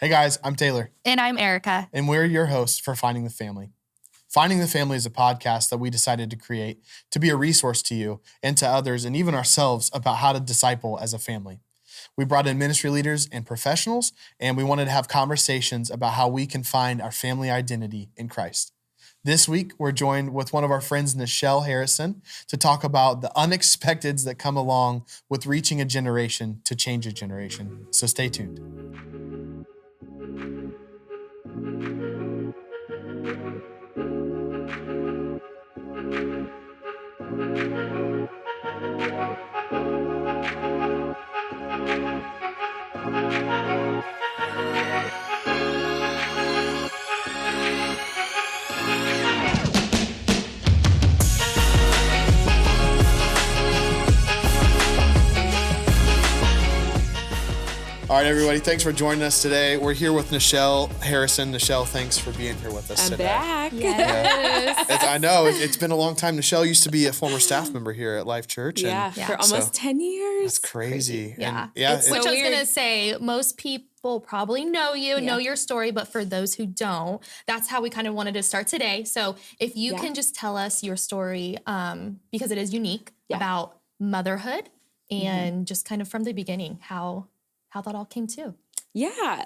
Hey guys, I'm Taylor. And I'm Erica. And we're your hosts for Finding the Family. Finding the Family is a podcast that we decided to create to be a resource to you and to others and even ourselves about how to disciple as a family. We brought in ministry leaders and professionals, and we wanted to have conversations about how we can find our family identity in Christ. This week, we're joined with one of our friends, Nichele Harrison, to talk about the unexpecteds that come along with reaching a generation to change a generation. So stay tuned. All right, everybody, thanks for joining us today. We're here with Nichele Harrison. Nichele, thanks for being here with us today. I'm back. Yes. I know, it's been a long time. Nichele used to be a former staff member here at Life Church. For almost 10 years. That's crazy. Yeah. And Which so I was weird. going to say, most people probably know you, know your story, but for those who don't, that's how we kind of wanted to start today. So if you can just tell us your story, because it is unique, about motherhood and just kind of from the beginning, how that all came to. Yeah.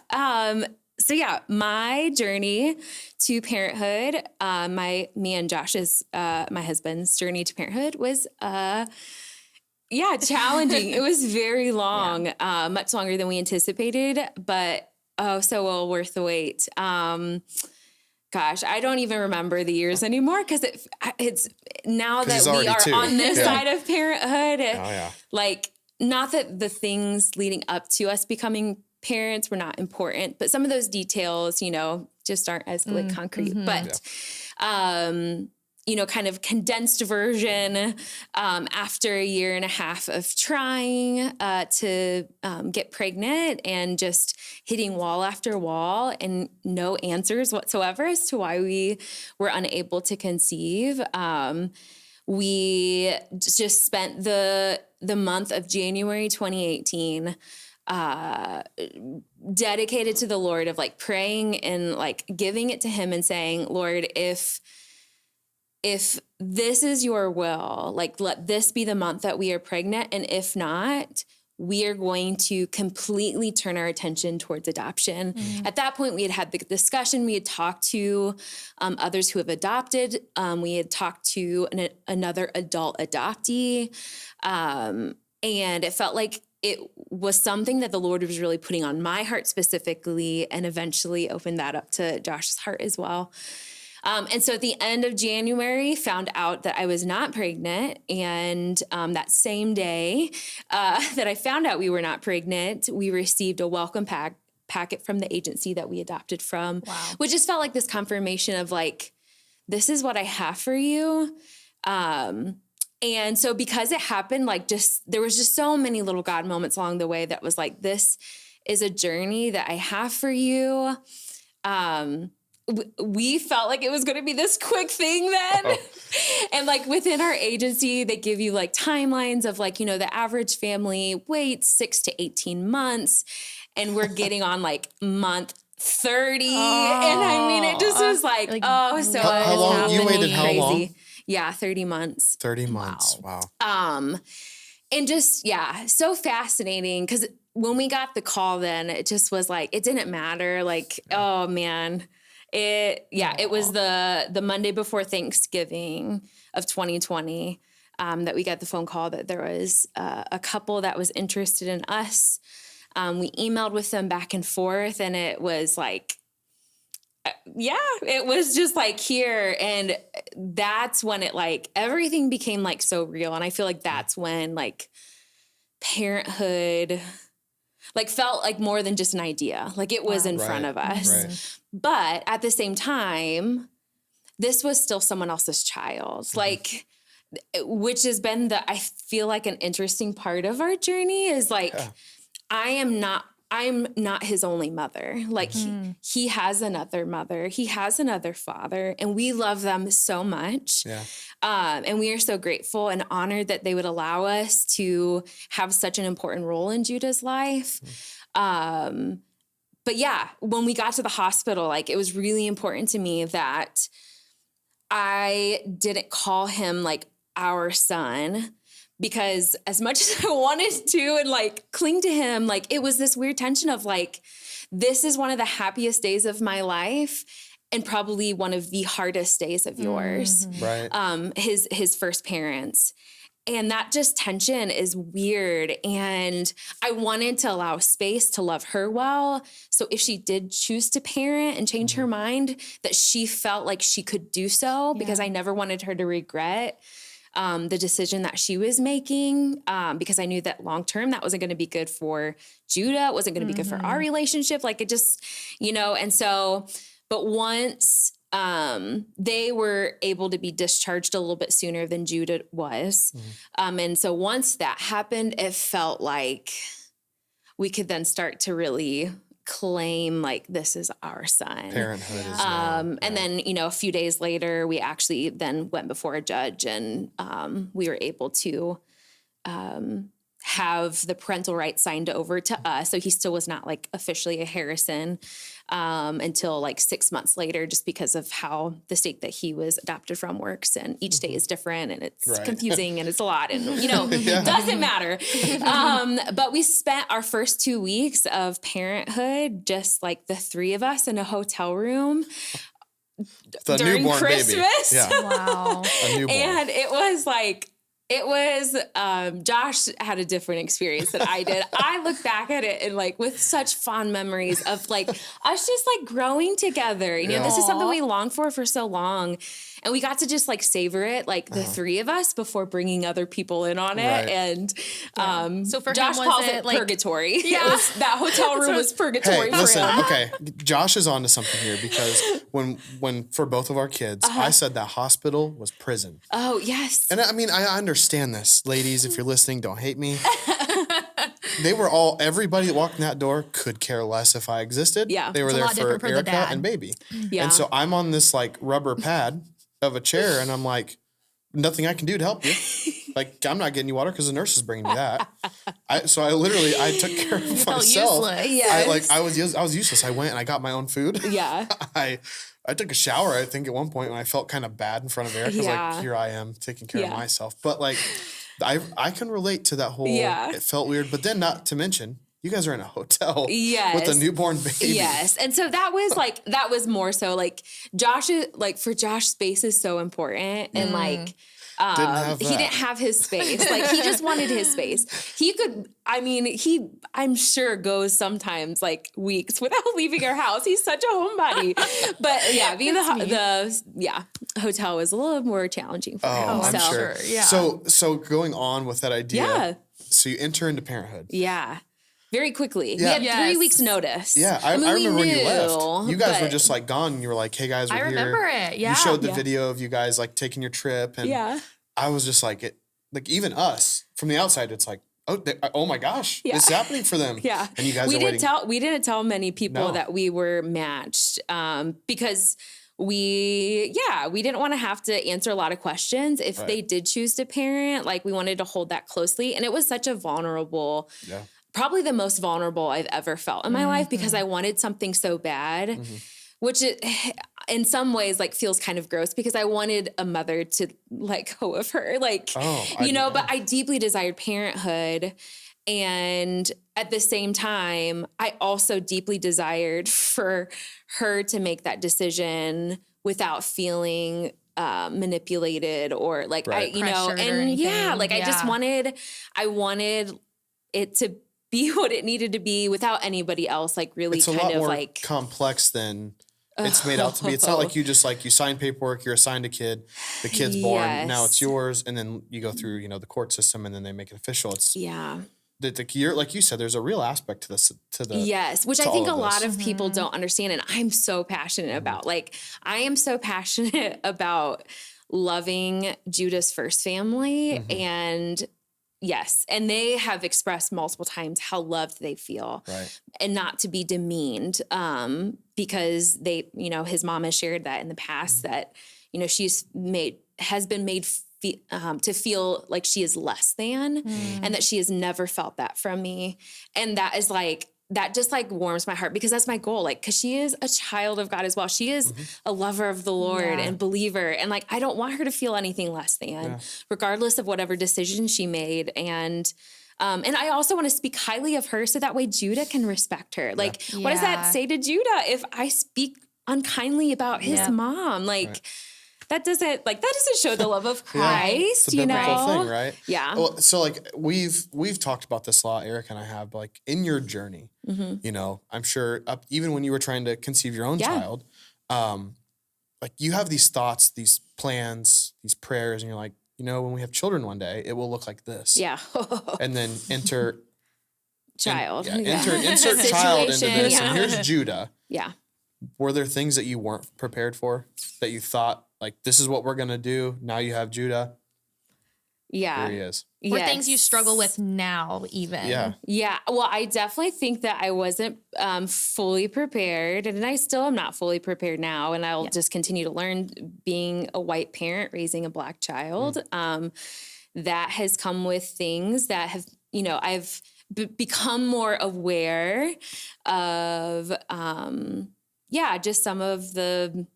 My journey to parenthood, me and Josh's, my husband's journey to parenthood was, challenging. It was very long, much longer than we anticipated, but so well worth the wait. Gosh, I don't even remember the years anymore because it's now that we are on this side of parenthood. Like, not that the things leading up to us becoming parents were not important, but some of those details, just aren't as concrete. But, kind of condensed version after a year and a half of trying to get pregnant and just hitting wall after wall and no answers whatsoever as to why we were unable to conceive. We just spent the month of January 2018 dedicated to the Lord, of like praying and like giving it to him and saying, Lord, if this is your will, like let this be the month that we are pregnant. And if not, we are going to completely turn our attention towards adoption. At that point, we had the discussion. We had talked to others who have adopted. We had talked to another adult adoptee. And it felt like it was something that the Lord was really putting on my heart specifically, and eventually opened that up to Josh's heart as well. And so at the end of January, found out that I was not pregnant. And that same day that I found out we were not pregnant, we received a welcome packet from the agency that we adopted from, which just felt like this confirmation of like, this is what I have for you. And so because it happened, like there was just so many little God moments along the way that was like, this is a journey that I have for you. We felt like it was going to be this quick thing then. And like within our agency, they give you like timelines of like, the average family waits 6 to 18 months. And we're getting on like month 30. And I mean, it just was like so how long you waited? How crazy. long? Yeah, 30 months. 30 months. Wow. And just, so fascinating because when we got the call then, it just was like, it didn't matter. Like, oh man. It was the Monday before Thanksgiving of 2020 that we got the phone call that there was a couple that was interested in us. We emailed with them back and forth, and it was like, it was just like here. And that's when it like everything became like so real. And I feel like that's when like parenthood like felt like more than just an idea. Like it was in front of us. Right. But at the same time, this was still someone else's child. Like, which has been I feel like an interesting part of our journey is like, I'm not his only mother. Like he has another mother, he has another father, and we love them so much. Yeah. And we are so grateful and honored that they would allow us to have such an important role in Judah's life. but yeah, when we got to the hospital, like it was really important to me that I didn't call him like our son, because as much as I wanted to and like cling to him, like it was this weird tension of like, this is one of the happiest days of my life and probably one of the hardest days of yours. Right. His first parents. And that just tension is weird. And I wanted to allow space to love her well. So if she did choose to parent and change her mind, that she felt like she could do so, because I never wanted her to regret the decision that she was making, because I knew that long-term that wasn't going to be good for Judah. It wasn't going to be good for our relationship. Like it just, and so, but once they were able to be discharged a little bit sooner than Judah was. And so once that happened, it felt like we could then start to really claim like, this is our son. Parenthood is now, and then, a few days later, we actually then went before a judge, and we were able to have the parental rights signed over to us. So he still was not like officially a Harrison until like 6 months later, just because of how the state that he was adopted from works. And each state is different, and it's confusing and it's a lot, and doesn't matter. But we spent our first 2 weeks of parenthood, just like the three of us in a hotel room. The during newborn Christmas. baby. Yeah. Wow. A newborn. And Josh had a different experience than I did. I look back at it and like with such fond memories of like us just like growing together. This is something we longed for so long. And we got to just like savor it, like the three of us, before bringing other people in on it. Right. And so for Josh him, calls was it like purgatory. Yeah. That hotel room was purgatory for him. Okay, Josh is on to something here, because when for both of our kids, I said that hospital was prison. Oh, yes. And I mean, I understand this. Ladies, if you're listening, don't hate me. Everybody that walked in that door could care less if I existed. Yeah. They were there for the Erica dad. and baby. Yeah. And so I'm on this like rubber pad of a chair, and I'm like, nothing I can do to help you. Like, I'm not getting you water because the nurse is bringing you that. I took care of myself. Useless. I was useless. I went and I got my own food. Yeah. I took a shower, I think, at one point when I felt kind of bad in front of Eric. I was like, here I am taking care of myself. But like, I can relate to that whole, it felt weird. But then, not to mention, you guys are in a hotel with a newborn baby. Yes. And so that was more so like for Josh, space is so important. And like, he didn't have his space. Like he just wanted his space. I'm sure goes sometimes like weeks without leaving our house. He's such a homebody. But yeah, being the hotel was a little more challenging for him. I'm sure. Yeah. So going on with that idea. Yeah. So you enter into parenthood. Yeah. Very quickly. Yeah. We had 3 weeks notice. Yeah, I remember when you left. You guys were just like gone. And you were like, "Hey guys, we're here." I remember it. Yeah. You showed the video of you guys like taking your trip, and I was just like, even us from the outside, it's like, oh my gosh, it's happening for them. Yeah, and you guys we didn't tell many people that we were matched, because we didn't want to have to answer a lot of questions if they did choose to parent. Like we wanted to hold that closely, and it was such a vulnerable. Yeah. Probably the most vulnerable I've ever felt in my life, because I wanted something so bad, which in some ways like feels kind of gross, because I wanted a mother to let go of her, like, but I deeply desired parenthood. And at the same time, I also deeply desired for her to make that decision without feeling manipulated or like, I just wanted it to be what it needed to be without anybody else, like really it's a lot more complex than it's made out to be. It's not like you just like you sign paperwork, you're assigned a kid, the kid's born, now it's yours, and then you go through the court system, and then they make it official. It's like you said, there's a real aspect to this. Which I think a lot of people don't understand, and I'm so passionate about. Like I am so passionate about loving Judah's first family and. Yes. And they have expressed multiple times how loved they feel and not to be demeaned, because they, his mom has shared that in the past that, has been made to feel like she is less than and that she has never felt that from me. And that is like, that just like warms my heart because that's my goal. Like, cause she is a child of God as well. She is a lover of the Lord and believer. And like, I don't want her to feel anything less than, regardless of whatever decision she made. And I also want to speak highly of her so that way Judah can respect her. Like, what does that say to Judah if I speak unkindly about his mom? Like, that doesn't show the love of Christ, it's a biblical thing, right? Yeah. Well, so like we've talked about this a lot, Eric and I have, but like in your journey, you know, I'm sure even when you were trying to conceive your own child, like you have these thoughts, these plans, these prayers, and you're like, you know, when we have children one day, it will look like this. Yeah. And then insert child into this, and here's Judah. Yeah. Were there things that you weren't prepared for that you thought, like, this is what we're going to do? Now you have Judah. Yeah. Here he is. Or things you struggle with now even. Yeah. Yeah. Well, I definitely think that I wasn't fully prepared, and I still am not fully prepared now. And I'll just continue to learn being a white parent, raising a Black child. That has come with things that have, you know, I've become more aware of, just some of the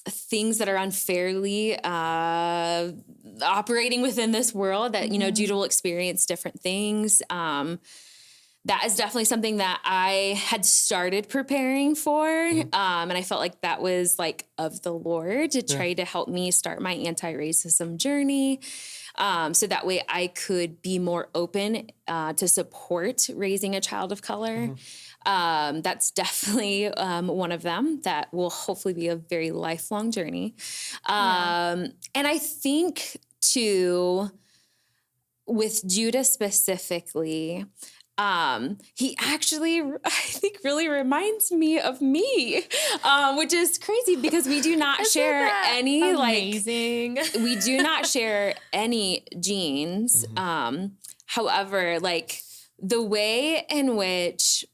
things that are unfairly operating within this world that, you know, Judah will experience different things. That is definitely something that I had started preparing for. And I felt like that was like of the Lord to try to help me start my anti-racism journey. So that way I could be more open to support raising a child of color. That's definitely one of them that will hopefully be a very lifelong journey. And I think too, with Judah specifically, he actually, I think, really reminds me of me, which is crazy because we do not share any we do not share any genes. However, like the way in which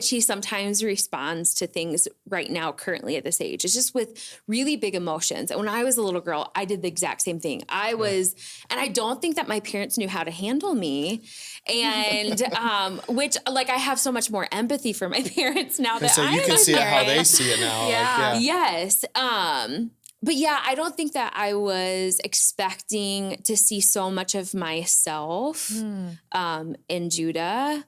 he sometimes responds to things right now, currently at this age, is just with really big emotions. And when I was a little girl, I did the exact same thing. And I don't think that my parents knew how to handle me. And, which like, I have so much more empathy for my parents now that you can see it how they see it now. Yes. But yeah, I don't think that I was expecting to see so much of myself, in Judah.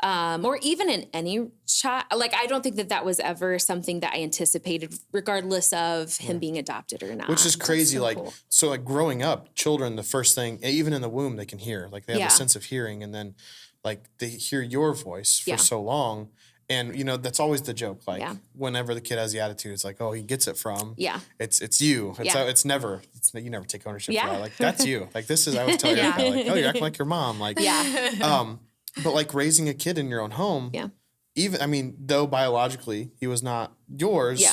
Or even in any child. Like, I don't think that was ever something that I anticipated, regardless of him being adopted or not. Which is crazy. So like growing up, children, the first thing, even in the womb, they can hear. Like they have a sense of hearing, and then like they hear your voice for so long. And, you know, that's always the joke. Like whenever the kid has the attitude, it's like, oh, he gets it from. It's you. You never take ownership for that. Like, that's you. Like, this is, I was telling you, like, oh, you're acting like your mom. Like, but like raising a kid in your own home, even, I mean, though biologically he was not yours,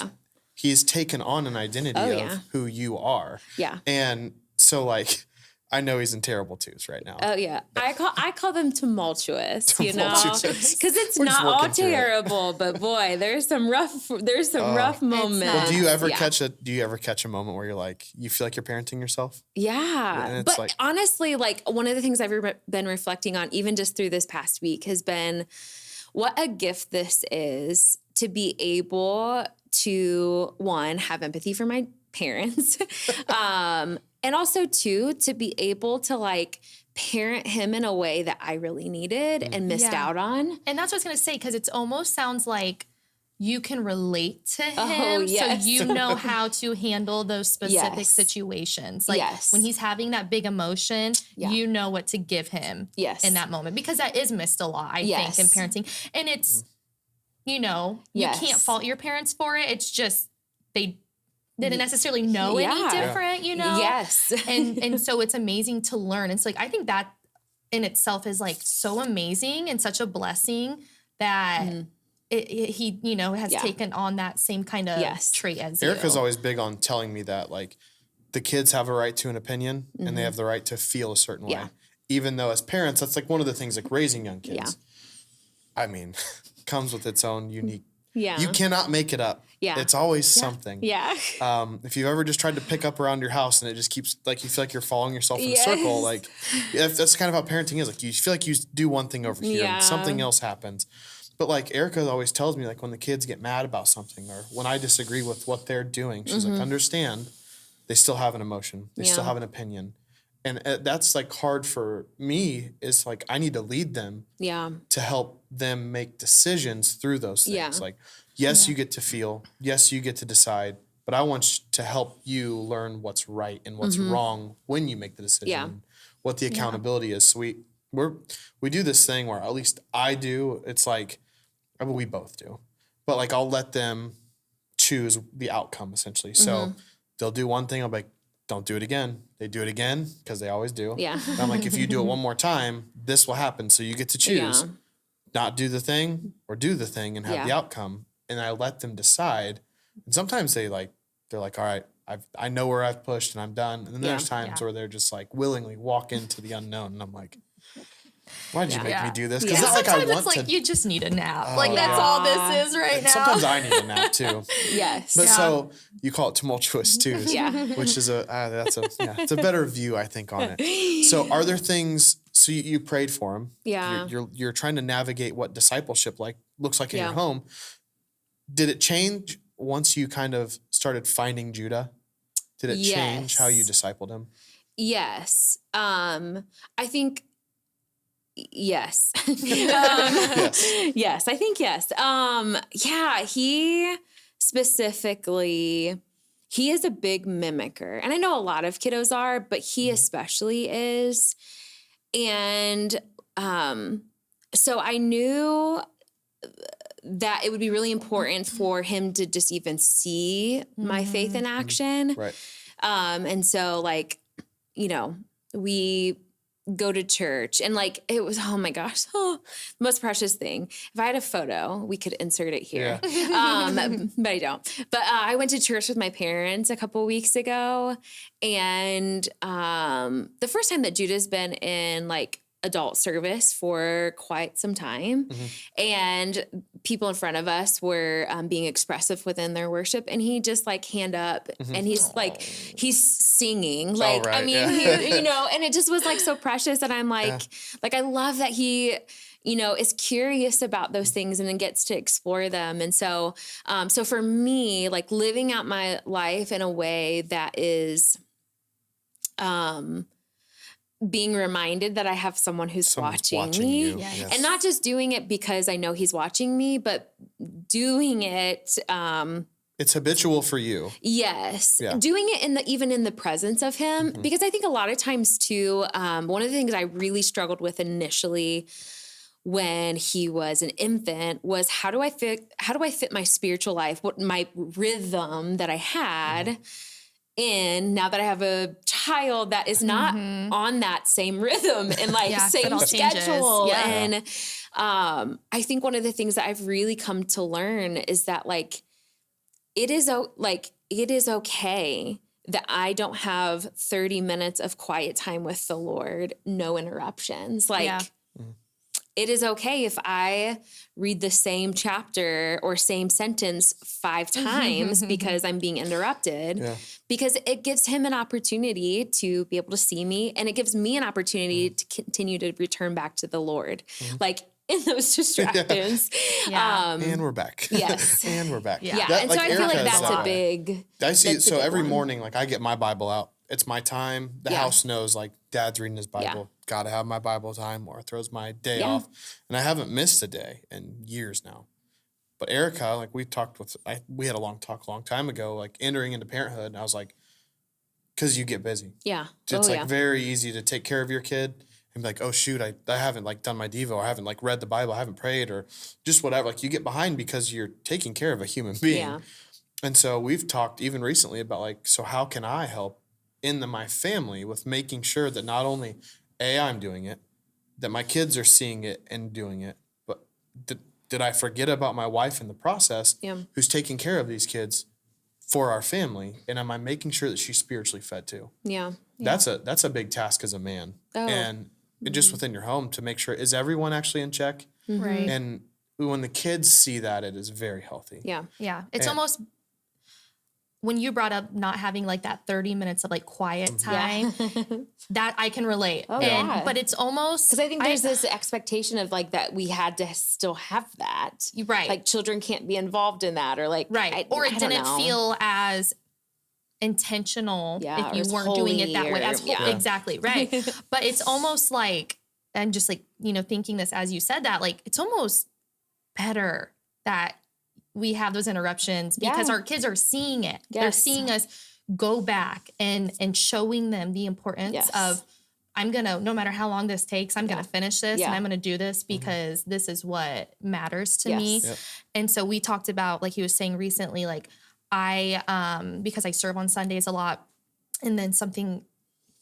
he's taken on an identity of who you are. Yeah. And so like, I know he's in terrible twos right now. Oh yeah. I call them tumultuous, you know, because it's not all terrible, but boy, there's some rough moments. Well, do you ever catch a moment where you're like, you feel like you're parenting yourself? Yeah. But like, honestly, like one of the things I've been reflecting on, even just through this past week, has been what a gift this is to be able to, one, have empathy for my parents, and also, too, to be able to, like, parent him in a way that I really needed and missed out on. And that's what I was going to say, because it almost sounds like you can relate to him. So you know how to handle those specific situations. Like, when he's having that big emotion, you know what to give him in that moment. Because that is missed a lot, I think, in parenting. And it's, you know, you can't fault your parents for it. It's just they didn't necessarily know any different, you know? Yes. And so it's amazing to learn. It's like, I think that in itself is like so amazing and such a blessing that he, you know, has taken on that same kind of trait as Erica's always big on telling me that, like, the kids have a right to an opinion and they have the right to feel a certain way. Even though as parents, that's like one of the things, like raising young kids, I mean, comes with its own unique. You cannot make it up. Yeah. It's always something. Yeah. If you've ever just tried to pick up around your house and it just keeps, like, you feel like you're following yourself in a circle, like, that's kind of how parenting is. Like, you feel like you do one thing over here and something else happens. But, like, Erica always tells me, like, when the kids get mad about something or when I disagree with what they're doing, she's like, understand, they still have an emotion. They still have an opinion. And that's, like, hard for me, is, like, I need to lead them to help them make decisions through those things. Like, yes, you get to feel. Yes, you get to decide. But I want to help you learn what's right and what's wrong when you make the decision, what the accountability is. So we do this thing where, at least I do, it's like, I mean, we both do. But, like, I'll let them choose the outcome, essentially. So they'll do one thing, I'll be like, don't do it again. They do it again, because they always do. Yeah. And I'm like, if you do it one more time, this will happen. So you get to choose not do the thing or do the thing and have the outcome. And I let them decide. And sometimes they're like, all right, I know where I've pushed and I'm done. And then there's times where they're just like willingly walk into the unknown. And I'm like, why did you make me do this? Because it's not like I want it's like to. you just need a nap. Like, that's all this is right now. Sometimes I need a nap too. Yes. But so you call it tumultuous twos, which is it's a better view, I think, on it. So are there things? So you prayed for him. Yeah. You're trying to navigate what discipleship looks like in your home. Did it change once you kind of started finding Judah? Did it change how you discipled him? Yes. I think. Yes. Yes, I think yes. He specifically, he is a big mimicker. And I know a lot of kiddos are, but he especially is. And so I knew that it would be really important for him to just even see my faith in action. Right. And so, like, you know, we go to church, and like, it was, oh my gosh, the most precious thing. If I had a photo, we could insert it here. But I don't. But I went to church with my parents a couple weeks ago, and the first time that Judah's been in like adult service for quite some time, and people in front of us were being expressive within their worship, and he just like hand up, and he's like, he's singing, like, I mean, he, you know, and it just was like so precious. And I'm like, I love that he, you know, is curious about those things and then gets to explore them. And so, so for me, like living out my life in a way that is, being reminded that I have someone who's watching me, and not just doing it because I know he's watching me, but doing it, it's habitual for you. Yes. Yeah. Doing it even in the presence of him, because I think a lot of times too, one of the things I really struggled with initially when he was an infant was how do I fit my spiritual life, what my rhythm that I had in, now that I have a child that is not on that same rhythm and like same schedule. And I think one of the things that I've really come to learn is that like, it is okay that I don't have 30 minutes of quiet time with the Lord, no interruptions. Like, it is okay if I read the same chapter or same sentence 5 times because I'm being interrupted, because it gives him an opportunity to be able to see me, and it gives me an opportunity to continue to return back to the Lord. Like, in those distractions. And we're back. Yes. And we're back. Yeah. And so I feel like that's a big... I see. So every morning, like, I get my Bible out. It's my time. The house knows, like, Dad's reading his Bible. Got to have my Bible time, or it throws my day off. And I haven't missed a day in years now. But Erica, like, we had a long talk a long time ago, like, entering into parenthood. And I was like, because you get busy. Yeah. It's very easy to take care of your kid and be like, oh, shoot, I haven't, like, done my Devo. I haven't, like, read the Bible. I haven't prayed, or just whatever. Like, you get behind because you're taking care of a human being. Yeah. And so we've talked even recently about, like, so how can I help in my family with making sure that not only, I'm doing it, that my kids are seeing it and doing it, but did I forget about my wife in the process who's taking care of these kids for our family? And am I making sure that she's spiritually fed too? Yeah. That's a big task as a man. And just within your home to make sure, is everyone actually in check? Right. And when the kids see that, it is very healthy. Yeah. Yeah. It's almost when you brought up not having like that 30 minutes of like quiet time, that I can relate. But it's almost, because I think there's this expectation of like that we had to still have that. Right. Like children can't be involved in that, or like, or it didn't feel as intentional if you weren't doing it that way. Exactly. Right. But it's almost like, I'm just like, thinking this as you said that, like, it's almost better that we have those interruptions because our kids are seeing it. They're seeing us go back and showing them the importance of, I'm going to, no matter how long this takes, I'm going to finish this and I'm going to do this because this is what matters to me. Yep. And so we talked about, like he was saying recently, like because I serve on Sundays a lot and then something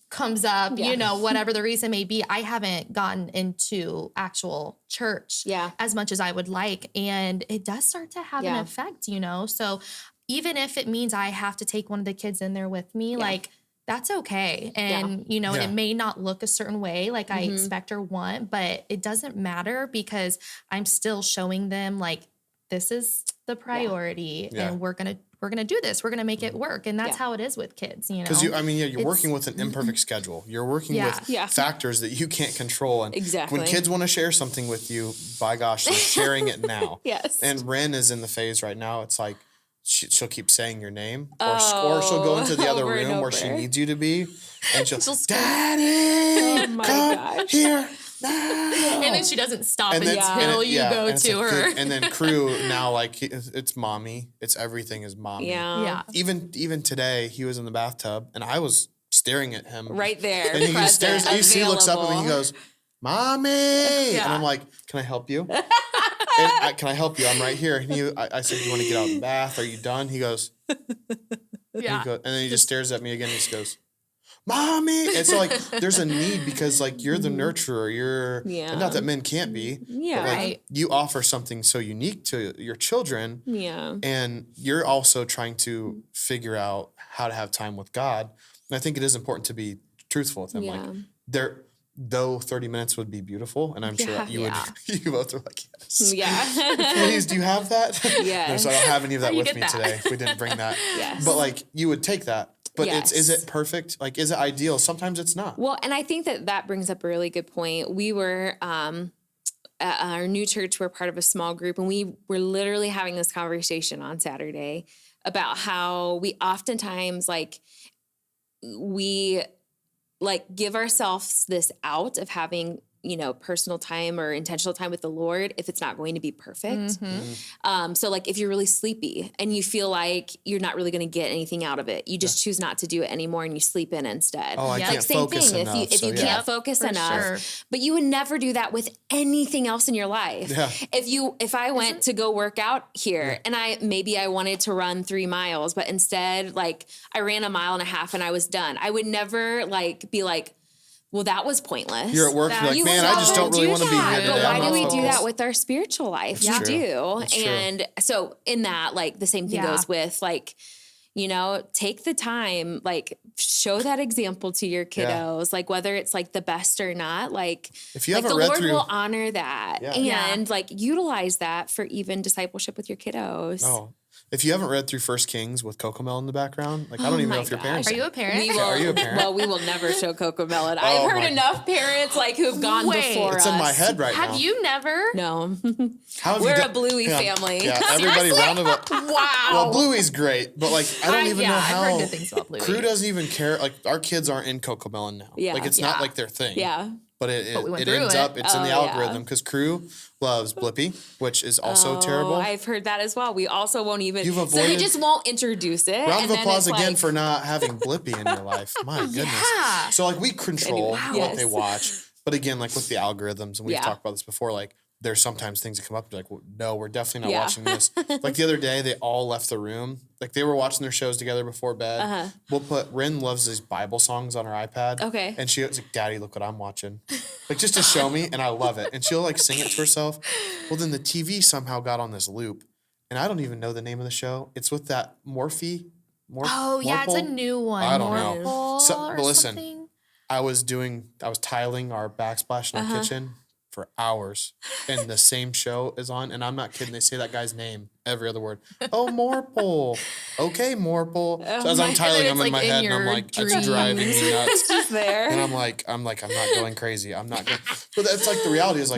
comes up, whatever the reason may be, I haven't gotten into actual church as much as I would like. And it does start to have an effect, So even if it means I have to take one of the kids in there with me, like that's okay. And, it may not look a certain way like I expect or want, but it doesn't matter because I'm still showing them like, this is the priority and we're going to do this. We're going to make it work. And that's how it is with kids, Because you're working with an imperfect schedule. You're working with factors that you can't control. And when kids want to share something with you, by gosh, they're sharing it now. And Ren is in the phase right now. It's like she'll keep saying your name or she'll go into the other room where she needs you to be. And she'll Daddy, come here. No. And then she doesn't stop until you go to her. And then Crew now, like, it's mommy. It's everything is mommy. Yeah. Even today, he was in the bathtub, and I was staring at him. Right there. And he stares, he looks up at me, and he goes, Mommy! And I'm like, can I help you? Can I help you? I'm right here. And I said, you want to get out of the bath? Are you done? He goes, and then he just stares at me again, and he just goes, Mommy. And so like there's a need because like you're the nurturer. You're not that men can't be. Yeah. But, like, you offer something so unique to your children. Yeah. And you're also trying to figure out how to have time with God. And I think it is important to be truthful with them. Like though 30 minutes would be beautiful, and I'm sure you would you both are like, yes. Yeah. Please, do you have that? Yeah. No, so I don't have any of that with me today. We didn't bring that. Yes. But like you would take that. But is it perfect? Like, is it ideal? Sometimes it's not. Well, and I think that brings up a really good point. We were, at our new church, we're part of a small group, and we were literally having this conversation on Saturday about how we oftentimes, we give ourselves this out of having, personal time or intentional time with the Lord if it's not going to be perfect. So like if you're really sleepy and you feel like you're not really going to get anything out of it, you just choose not to do it anymore and you sleep in instead. Oh, I can't focus enough. If you can't focus enough, but you would never do that with anything else in your life. Yeah. If I went to go work out here and I wanted to run 3 miles, but instead I ran 1.5 miles and I was done, I would never be like, well, that was pointless. You're at work, you're like, man, I just don't really want to be here today. But why do we do that with our spiritual life? We do. And so in that, the same thing goes with take the time, show that example to your kiddos, whether it's the best or not, if you haven't the read Lord through, will honor that and utilize that for even discipleship with your kiddos. Oh. If you haven't read through 1 Kings with Cocomelon in the background, I don't even know if your parents are. You a parent? Are you a parent? Well, we will never show Cocomelon. I've heard enough parents who have gone before us. It's in my head right now. Have you never? No. We're a Bluey family. Yeah, everybody round of applause. Wow. Well, Bluey's great, but I don't even know how. I've heard good things about Bluey. Crew doesn't even care. Our kids aren't in Cocomelon now. Yeah. It's not their thing. Yeah. But it ends up, it's in the algorithm because Crew loves Blippi, which is also terrible. I've heard that as well. We also won't even, so we just won't introduce it. Round of applause again for not having Blippi in your life. My goodness. Yeah. So we control what they watch. But again, with the algorithms, and we've talked about this before, there's sometimes things that come up, well, no, we're definitely not watching this. The other day, they all left the room. They were watching their shows together before bed. Ren loves these Bible songs on her iPad. Okay. And she was like, Daddy, look what I'm watching. Just to show me, and I love it. And she'll sing it to herself. Well, then the TV somehow got on this loop. And I don't even know the name of the show. It's with that Morphe. It's a new one. I don't know. But listen, I was tiling our backsplash in our kitchen. for hours and the same show is on. And I'm not kidding. They say that guy's name every other word. Oh, Morphle. Okay, Morphle. So as I'm tiling them in my head and I'm like, it's driving me nuts. Just there. And I'm like, I'm not going crazy. I'm not going. But that's like the reality is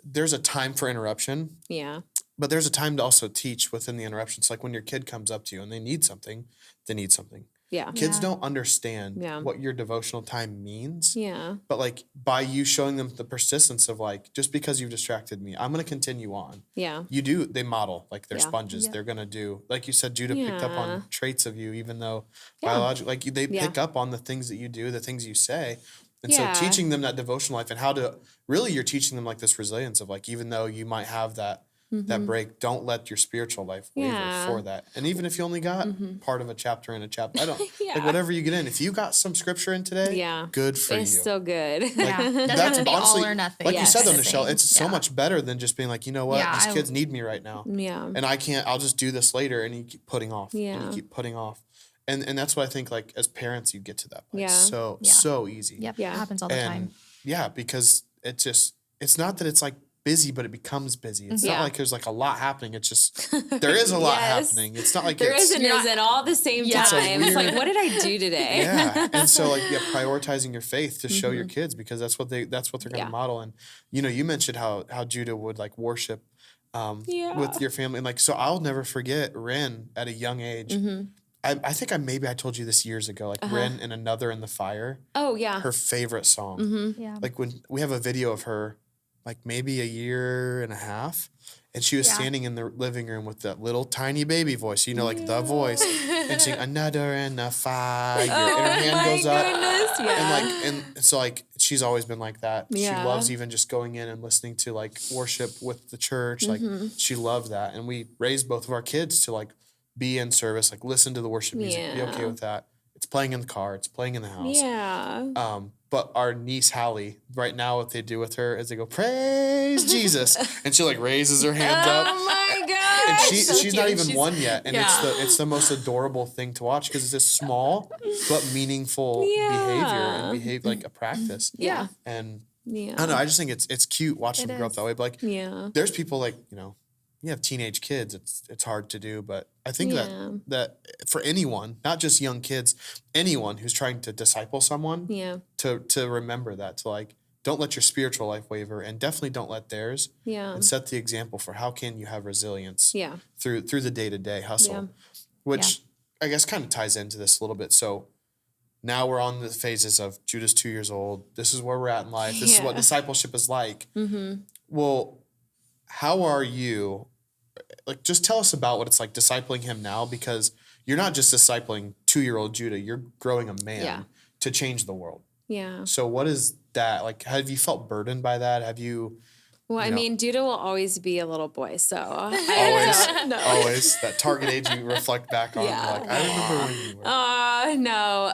there's a time for interruption. Yeah. But there's a time to also teach within the interruptions. Like when your kid comes up to you and they need something, they need something. Yeah. Kids don't understand what your devotional time means. Yeah. But like by you showing them the persistence of like, just because you've distracted me, I'm going to continue on. Yeah. They model like they're sponges. Yeah. They're going to do, like you said, Judah picked up on traits of you, even though biologically, like they pick up on the things that you do, the things you say. And so teaching them that devotional life and how to really, you're teaching them like this resilience of like, even though you might have that break, don't let your spiritual life waver for that. And even if you only got part of a chapter in a chapter, I don't like whatever you get in. If you got some scripture in today, good for you. It's so good. Like, that's honestly, all or nothing. Like you said though, Nichele, it's so much better than just being like, you know what, these kids need me right now. Yeah. And I'll just do this later, and you keep putting off. Yeah. And you keep putting off. And that's what I think, like as parents, you get to that place so easy. Yep. Yeah. It happens all the time. Yeah, because it's not that it's like busy, but it becomes busy. It's not like there's like a lot happening. It's just there is a lot happening. It's not like there isn't all the same time. It's like, what did I do today? And so like prioritizing your faith to show your kids, because that's what they're going to model. And you mentioned how Judah would like worship with your family, and like so I'll never forget Ren at a young age. I think I told you this years ago, like Ren and Another in the Fire. Oh yeah. Her favorite song. Like when we have a video of her, like maybe a year and a half, and she was standing in the living room with that little tiny baby voice, like the voice, and sing Another in the Fire, and her hand goes up, and so like she's always been like that. She loves even just going in and listening to like worship with the church, like she loved that, and we raised both of our kids to like be in service, like listen to the worship music, be okay with that. It's playing in the car, it's playing in the house. Yeah. But our niece Hallie, right now, what they do with her is they go, "Praise Jesus," and she like raises her hands up. Oh my god! And she's not even one yet, and it's the most adorable thing to watch because it's this small but meaningful behavior and like a practice. Yeah. And I don't know. I just think it's cute watching them grow up that way. But like, there's people like you have teenage kids, it's hard to do, but I think that for anyone, not just young kids, anyone who's trying to disciple someone, to remember that, to like, don't let your spiritual life waver, and definitely don't let theirs, and set the example for how can you have resilience through the day-to-day hustle, which I guess kind of ties into this a little bit. So now we're on the phases of Judah's 2 years old. This is where we're at in life. This is what discipleship is like. Well, how are you, like, just tell us about what it's like discipling him now, because you're not just discipling 2-year-old Judah, you're growing a man to change the world. Yeah. So what is that? Like, have you felt burdened by that? Have you... Well, I mean, Judah will always be a little boy, so... Always that target age you reflect back on. Like, I remember when you were... No.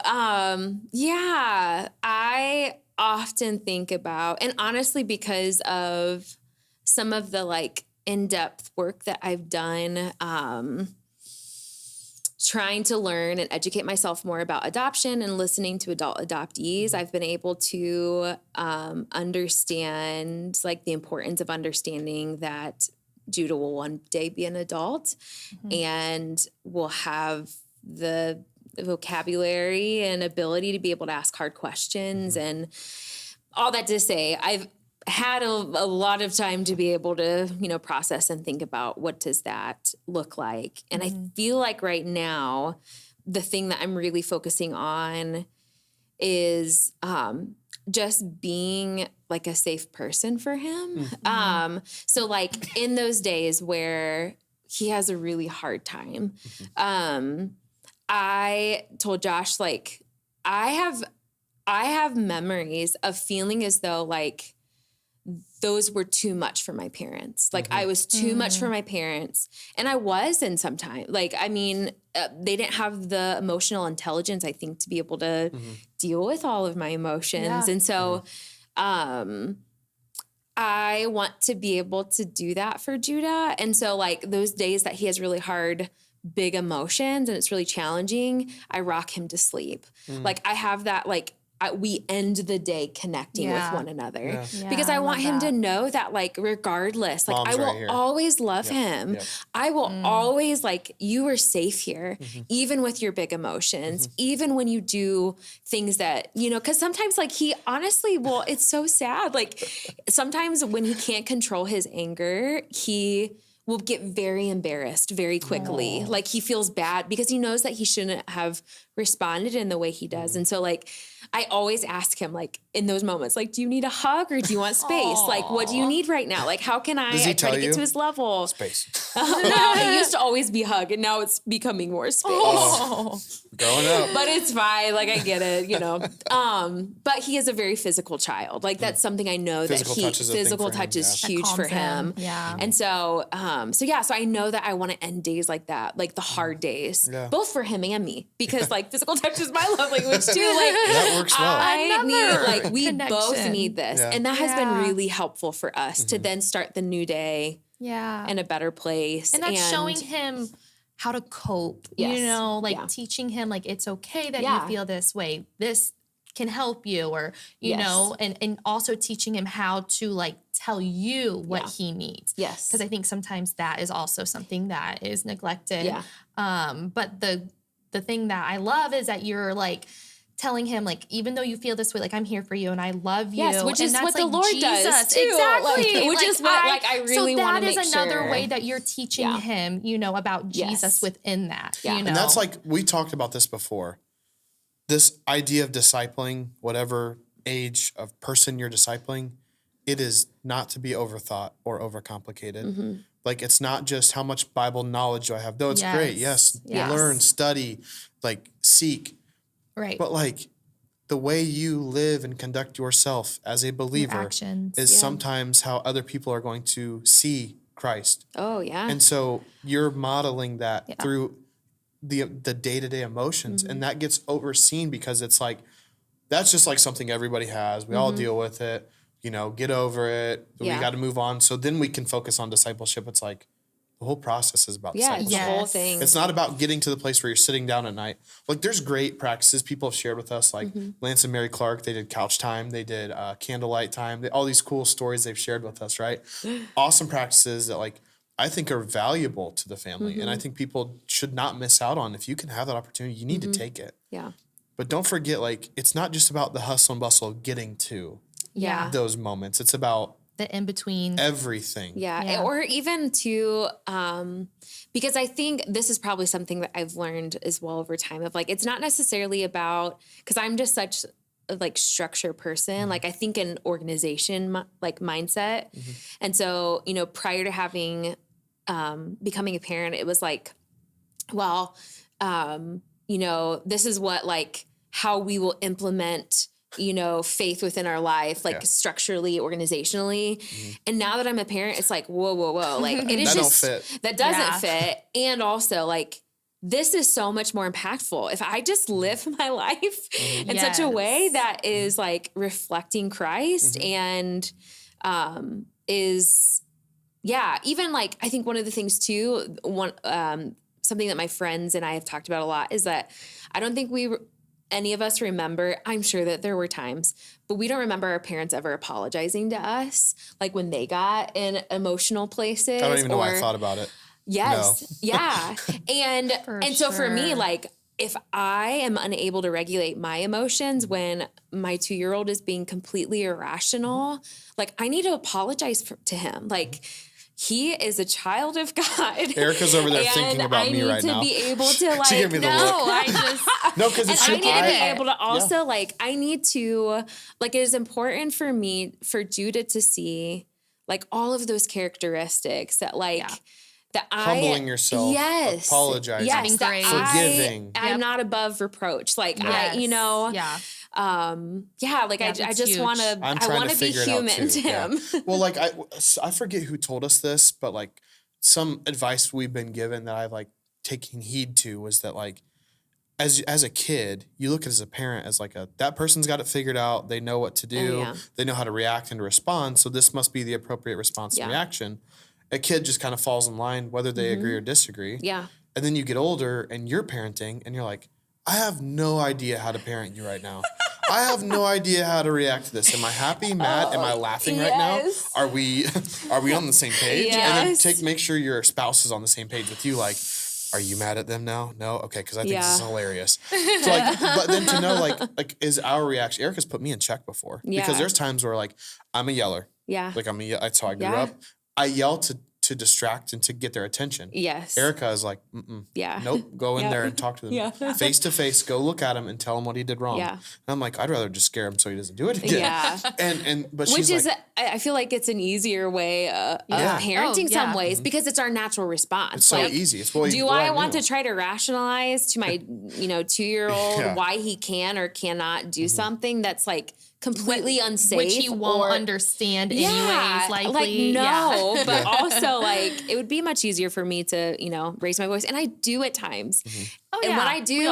I often think about, and honestly, because of some of the, like, in-depth work that I've done, trying to learn and educate myself more about adoption and listening to adult adoptees, I've been able to understand like the importance of understanding that Judah will one day be an adult and will have the vocabulary and ability to be able to ask hard questions and all that to say, I've had a lot of time to be able to, process and think about what does that look like. And I feel like right now, the thing that I'm really focusing on is just being like a safe person for him. So like in those days where he has a really hard time, I told Josh, like, I have memories of feeling as though like those were too much for my parents. Like I was too much for my parents, and I was in some time. Like, I mean, they didn't have the emotional intelligence, I think, to be able to deal with all of my emotions. And so, I want to be able to do that for Judah. And so like those days that he has really hard, big emotions and it's really challenging, I rock him to sleep. Like I have that, like, we end the day connecting with one another. Yeah. Because I want him to know that, like, regardless, like, Mom's I will right here. always love him. Yep. I will always, like, you are safe here, even with your big emotions, even when you do things that, you know, because sometimes, like, he honestly, well, it's so sad. Like, sometimes when he can't control his anger, he will get very embarrassed very quickly. Like, he feels bad because he knows that he shouldn't have responded in the way he does. And so, like, I always ask him, like, in those moments, like, do you need a hug or do you want space? Like, what do you need right now? Like, how can I Does he try tell to get you? to his level? Space. No, it used to always be hug, and now it's becoming more space. Growing up. But it's fine. Like, I get it, you know. But he is a very physical child. Like, that's something I know Physical that touch is a thing physical for him, touch is yeah. huge for calms him. him. Yeah. And so, so I know that I want to end days like that, like the hard days, Yeah. both for him and me, because like physical touch is my love language too. Like, That works well. I need, Another like, we both connection. need this. Yeah. And that has Yeah. been really helpful for us to then start the new day Yeah. in a better place. And that's showing him how to cope, Yes. you know, like Yeah. teaching him, like, it's okay that Yeah. you feel this way. This can help you, or, you Yes. know, and also teaching him how to, like, tell you what Yeah. he needs. Yes. Because I think sometimes that is also something that is neglected. Yeah. But the thing that I love is that you're, like, telling him, like, even though you feel this way, like, I'm here for you and I love you. Yes, which and is that's, what the like, Lord Jesus. does too. Exactly. Which is what, like, I really so wanna that is make another sure. way that you're teaching Yeah. him, you know, about Jesus Yes. within that. Yeah. You know? And that's like, we talked about this before. This idea of discipling, whatever age of person you're discipling, it is not to be overthought or overcomplicated. Like, it's not just how much Bible knowledge do I have. Though it's great. Yes. Yes. Learn, study, like, seek. right. But, like, the way you live and conduct yourself as a believer actions. is Yeah. sometimes how other people are going to see Christ. Oh, yeah. And so you're modeling that through the day-to-day emotions, and that gets overseen because it's like, that's just like something everybody has. We all deal with it, you know, get over it. We Yeah. got to move on. So then we can focus on discipleship. It's like, the whole process is about Yeah, it's discipleship. the whole Yes. thing. It's not about getting to the place where you're sitting down at night. Like, there's great practices people have shared with us, like Lance and Mary Clark. They did couch time. They did candlelight time. All these cool stories they've shared with us, right? Awesome practices that, like, I think are valuable to the family. And I think people should not miss out on. If you can have that opportunity, you need to take it. Yeah. But don't forget, like, it's not just about the hustle and bustle of getting to Yeah. those moments. It's about The in between. everything. Yeah. Yeah. Or even to, because I think this is probably something that I've learned as well over time of, like, it's not necessarily about, because I'm just such a, like, structure person. Like, I think an organization, like, mindset. And so, you know, prior to having, becoming a parent, it was like, well, you know, this is what, like, how we will implement, you know, faith within our life, like, structurally, organizationally. And now that I'm a parent, it's like, whoa, like, it is That don't just, fit. that doesn't Yeah. fit. And also, like, this is so much more impactful if I just live my life in such a way Yes. that is, like, reflecting Christ and is, yeah, even, like, I think one of the things too, something that my friends and I have talked about a lot is that I don't think any of us remember, I'm sure that there were times, but we don't remember our parents ever apologizing to us, like, when they got in emotional places. I don't even know why I or- thought about it. Yes. Yeah. And so for me, sure. like, if I am unable to regulate my emotions when my 2-year-old is being completely irrational, like, I need to apologize to him. Like, he is a child of God. Erica's over there and thinking about me right now. I need to be able to, like, gave me the no, look. I just, No, because and it's I need to be it. able to also, like, I need to, like, it is important for me, for Judah to see, like, all of those characteristics that, like, Yeah. that Humbling yourself, yes, apologizing, yes, that grace. forgiving. I'm Yep. not above reproach. Like, Yes. you know, Yeah. like, Yeah, I that's just huge. want to, I'm I trying want to to be figure it out human, too. Yeah. Tim. Well, like, I forget who told us this, but, like, some advice we've been given that I've, like, taken heed to was that, like, as a kid, you look at it as a parent as, like, that person's got it figured out. They know what to do. yeah. They know how to react and to respond. So this must be the appropriate response and Yeah. reaction. A kid just kind of falls in line, whether they agree or disagree. Yeah. And then you get older and you're parenting and you're like, I have no idea how to parent you right now. I have no idea how to react to this. Am I happy, mad? Am I laughing right now? Are we on the same page? Yes. And then make sure your spouse is on the same page with you. Like, are you mad at them now? No? Okay, because I think this is hilarious. So like, but then to know like is our reaction, Erica's put me in check before. Because there's times where like, I'm a yeller. Yeah. Like that's how I grew up. I yell to distract and to get their attention. Yes. Erica is like, nope, go in there and talk to them. Face to face, go look at him and tell him what he did wrong. Yeah. And I'm like, I'd rather just scare him so he doesn't do it again. Yeah. But which she's is, like, I feel like it's an easier way of parenting some ways because it's our natural response. It's so easy. It's what do I want to try to rationalize to my 2-year-old why he can or cannot do something that's like completely unsafe, which he won't understand anyways, likely. No, but also like it would be much easier for me to raise my voice, and I do at times. Oh, and when I do,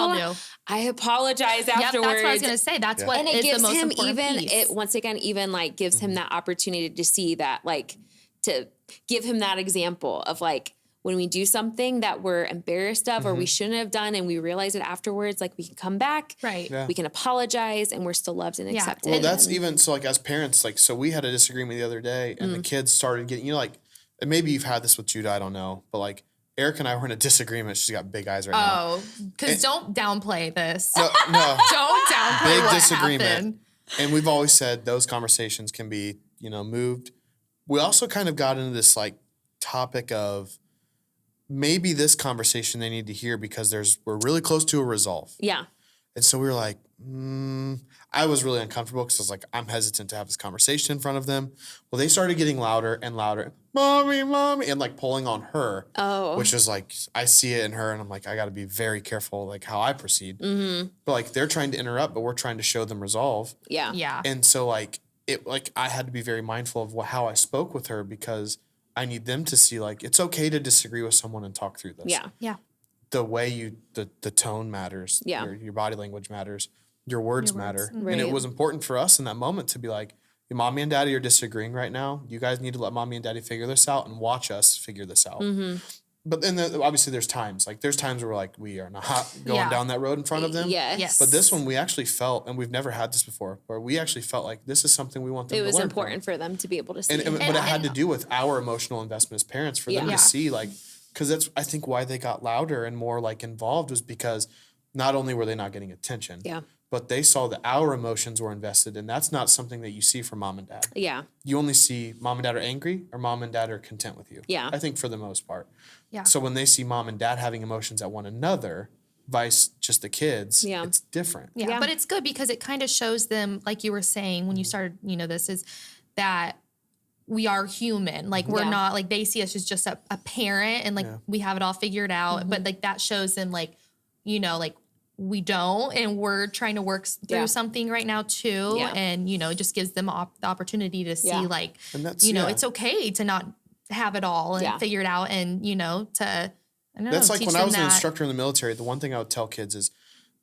I apologize afterwards. That's what I was gonna say. That's what and it is gives the most him important piece. It once again even like gives him that opportunity to see that, like, to give him that example of like, when we do something that we're embarrassed of or we shouldn't have done and we realize it afterwards, like we can come back, we can apologize, and we're still loved and accepted. Well, that's even, so like as parents, like, so we had a disagreement the other day and the kids started getting, like, and maybe you've had this with Judah, I don't know, but like Erica and I were in a disagreement. She's got big eyes right now. Oh, because don't downplay this. No. Don't downplay big disagreement. Happened. And we've always said those conversations can be, moved. We also kind of got into this like topic of, maybe this conversation they need to hear because we're really close to a resolve. Yeah. And so we were like, I was really uncomfortable because I was like, I'm hesitant to have this conversation in front of them. Well, they started getting louder and louder. Mommy, and like pulling on her. Oh. Which is like, I see it in her and I'm like, I got to be very careful like how I proceed. Mm-hmm. But like they're trying to interrupt, but we're trying to show them resolve. Yeah. Yeah. And so like, I had to be very mindful of how I spoke with her because I need them to see, like, it's okay to disagree with someone and talk through this. Yeah. Yeah. The way the tone matters. Yeah. Your body language matters. Your words matter. Right. And it was important for us in that moment to be like, Mommy and Daddy are disagreeing right now. You guys need to let Mommy and Daddy figure this out and watch us figure this out. Mm-hmm. But then obviously there's times where we're like, we are not going down that road in front of them. Yes. But this one we actually felt, and we've never had this before, where we actually felt like this is something we want them to learn. It was important for them to be able to see. But it had to do with our emotional investment as parents for them to see, like, because that's, I think, why they got louder and more like involved was because not only were they not getting attention, but they saw that our emotions were invested, and that's not something that you see from mom and dad. Yeah. You only see mom and dad are angry or mom and dad are content with you. Yeah. I think for the most part. Yeah. So when they see mom and dad having emotions at one another, vice just the kids, it's different. Yeah. But it's good because it kind of shows them, like you were saying when you started, this is that we are human. Like we're not, like they see us as just a parent and like we have it all figured out. Mm-hmm. But like that shows them like, like we don't, and we're trying to work through something right now too. Yeah. And, it just gives them the opportunity to see like, it's okay to not have it all and figure it out and, that's like when I was an instructor in the military, the one thing I would tell kids is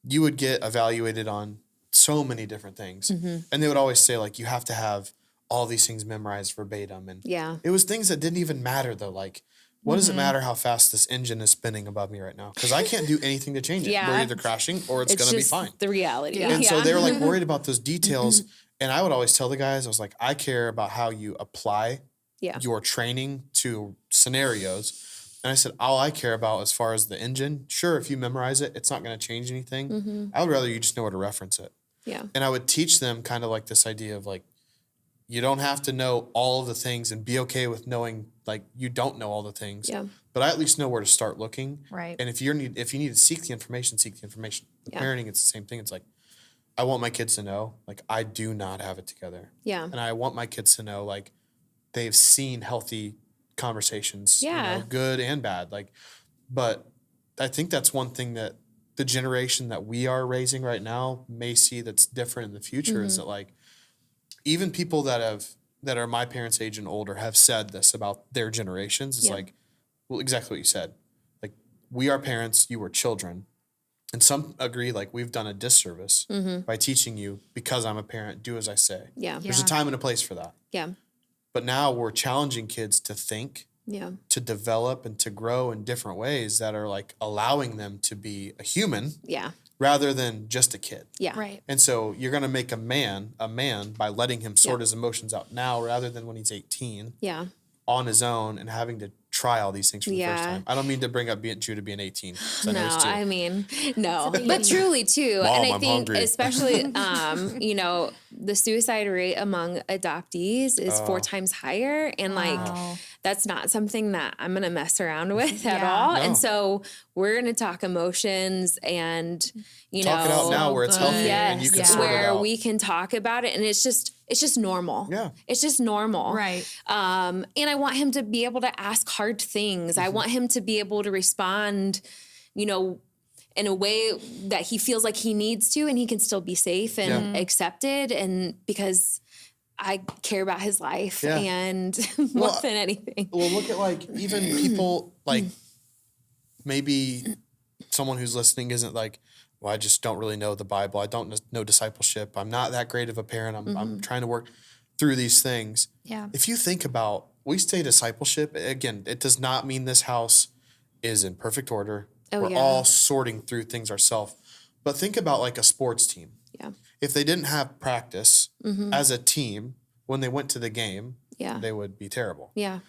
you would get evaluated on so many different things. Mm-hmm. And they would always say like, you have to have all these things memorized verbatim. And it was things that didn't even matter though. Like, what does it matter how fast this engine is spinning above me right now? Because I can't do anything to change it. We're either crashing or it's going to be fine. The reality. And so they were like worried about those details. And I would always tell the guys, I was like, I care about how you apply your training to scenarios. And I said, all I care about as far as the engine, sure, if you memorize it, it's not going to change anything. Mm-hmm. I would rather you just know where to reference it. Yeah. And I would teach them kind of like this idea of like, you don't have to know all of the things and be okay with knowing like you don't know all the things. Yeah. But I at least know where to start looking. Right. And if you need to seek the information, seek the information. Parenting, it's the same thing. It's like, I want my kids to know, like, I do not have it together. Yeah. And I want my kids to know, like, they've seen healthy conversations, good and bad. Like, but I think that's one thing that the generation that we are raising right now may see that's different in the future is that like, even people that are my parents' age and older have said this about their generations. It's like, well, exactly what you said. Like, we are parents, you were children. And some agree, like, we've done a disservice by teaching you, because I'm a parent, do as I say. Yeah. There's a time and a place for that. Yeah. But now we're challenging kids to think to develop and to grow in different ways that are like allowing them to be a human rather than just a kid. Yeah. Right. And so you're going to make a man by letting him sort his emotions out now rather than when he's 18 on his own and having to try all these things for the first time. I don't mean to bring up Judah being 18. No, I mean, no. But truly, too. Mom, and I I'm think hungry. especially, you know, the suicide rate among adoptees is 4 times higher. And, like, that's not something that I'm going to mess around with at all. No. And so we're going to talk emotions and, you know. Talk it out now where it's healthy and you can sort it out. Where we can talk about it. And it's just normal. Yeah. It's just normal. Right. And I want him to be able to ask hard things. I want him to be able to respond, you know, in a way that he feels like he needs to, and he can still be safe and accepted. And because I care about his life and more than anything. Well, look at like even people like maybe someone who's listening isn't like, well, I just don't really know the Bible. I don't know discipleship. I'm not that great of a parent. I'm trying to work through these things. Yeah. If you think about, we say discipleship, again, it does not mean this house is in perfect order. We're all sorting through things ourselves. But think about like a sports team. Yeah. If they didn't have practice as a team, when they went to the game, they would be terrible. Yeah.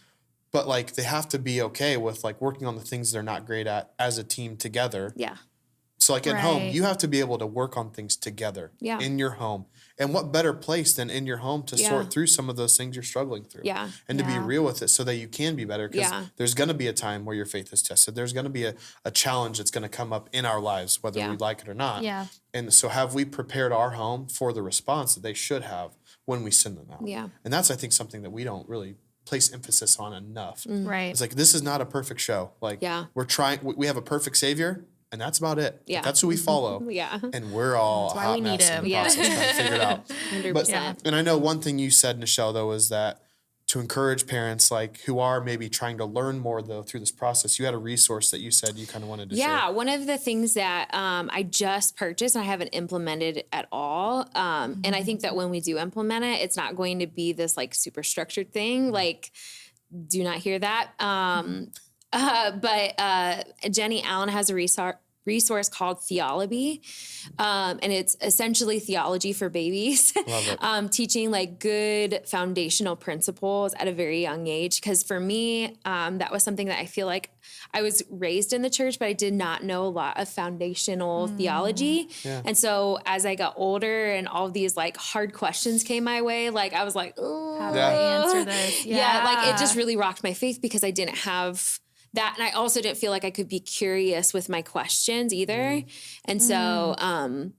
But like they have to be okay with like working on the things they're not great at as a team together. Yeah. So like at home, you have to be able to work on things together in your home. And what better place than in your home to sort through some of those things you're struggling through. Yeah. And to be real with it so that you can be better. Because there's going to be a time where your faith is tested. There's going to be a challenge that's going to come up in our lives, whether we like it or not. Yeah. And so have we prepared our home for the response that they should have when we send them out? Yeah. And that's, I think, something that we don't really place emphasis on enough. Right. It's like, this is not a perfect show. Like we're trying, we have a perfect Savior. And that's about it. Yeah. That's who we follow. And we're all hot mess in the process trying to figure it out. 100%. But, and I know one thing you said, Nichele, though, is that to encourage parents like who are maybe trying to learn more, though, through this process, you had a resource that you said you kind of wanted to share. Yeah. One of the things that I just purchased and I haven't implemented at all. And I think that when we do implement it, it's not going to be this like super structured thing. Like, do not hear that. But Jenny Allen has a resource called Theolaby. And it's essentially theology for babies. Love it. Teaching like good foundational principles at a very young age. Because for me, that was something that I feel like I was raised in the church, but I did not know a lot of foundational theology. Yeah. And so as I got older and all of these like hard questions came my way, like I was like, oh, how do I answer this? Yeah. Like it just really rocked my faith because I didn't have that. And I also didn't feel like I could be curious with my questions either. And so,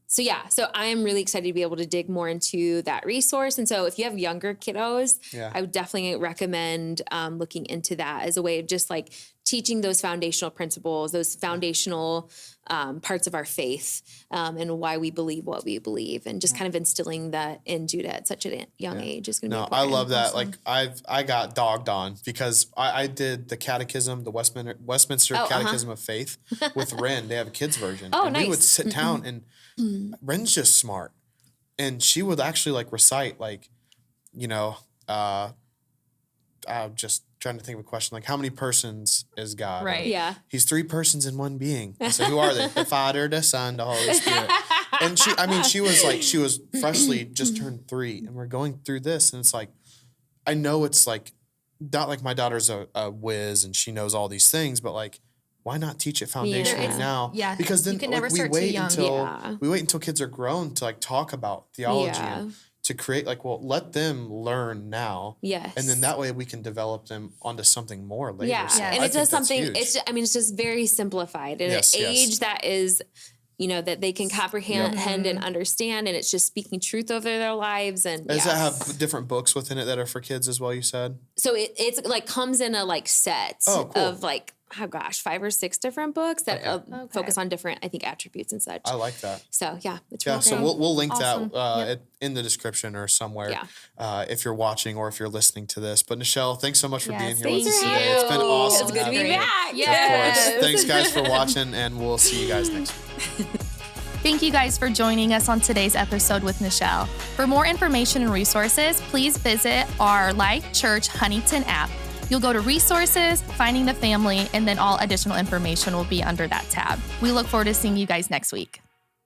so I am really excited to be able to dig more into that resource. And so if you have younger kiddos, I would definitely recommend looking into that as a way of just like teaching those foundational principles, those foundational parts of our faith and why we believe what we believe, and just kind of instilling that in Judah at such a young age is going to be important. I love that. Awesome. Like I got dogged on because I did the catechism, the Westminster Catechism of Faith with Ren. They have a kids version. Oh, and nice. We would sit down and Ren's just smart. And she would actually like recite like, you know, just trying to think of a question like, how many persons is God? Right. Yeah. He's 3 persons in one being. I said, who are they? The Father, the Son, the Holy Spirit. And she was freshly just turned 3, and we're going through this, and it's like, I know it's like, not like my daughter's a whiz and she knows all these things, but like, why not teach it foundationally now? Yeah. Because then you can like, never start too young. we wait until kids are grown to like talk about theology and to create like, well, let them learn now. Yes. And then that way we can develop them onto something more later. Yeah. So And I it does think that's something, huge. it's just very simplified in an age that is, you know, that they can comprehend and understand, and it's just speaking truth over their lives. And does that have different books within it that are for kids as well, you said? So it's like comes in a like set of like, 5 or 6 different books that focus on different, I think, attributes and such. I like that. So it's really so we'll link Awesome. that in the description or somewhere if you're watching or if you're listening to this. But Nichele, thanks so much for being here with us today. It's been awesome. It's good to be back. Yes. Of course. Thanks guys for watching, and we'll see you guys next week. Thank you guys for joining us on today's episode with Nichele. For more information and resources, please visit our Life Church Huntington app. You'll go to resources, finding the family, and then all additional information will be under that tab. We look forward to seeing you guys next week.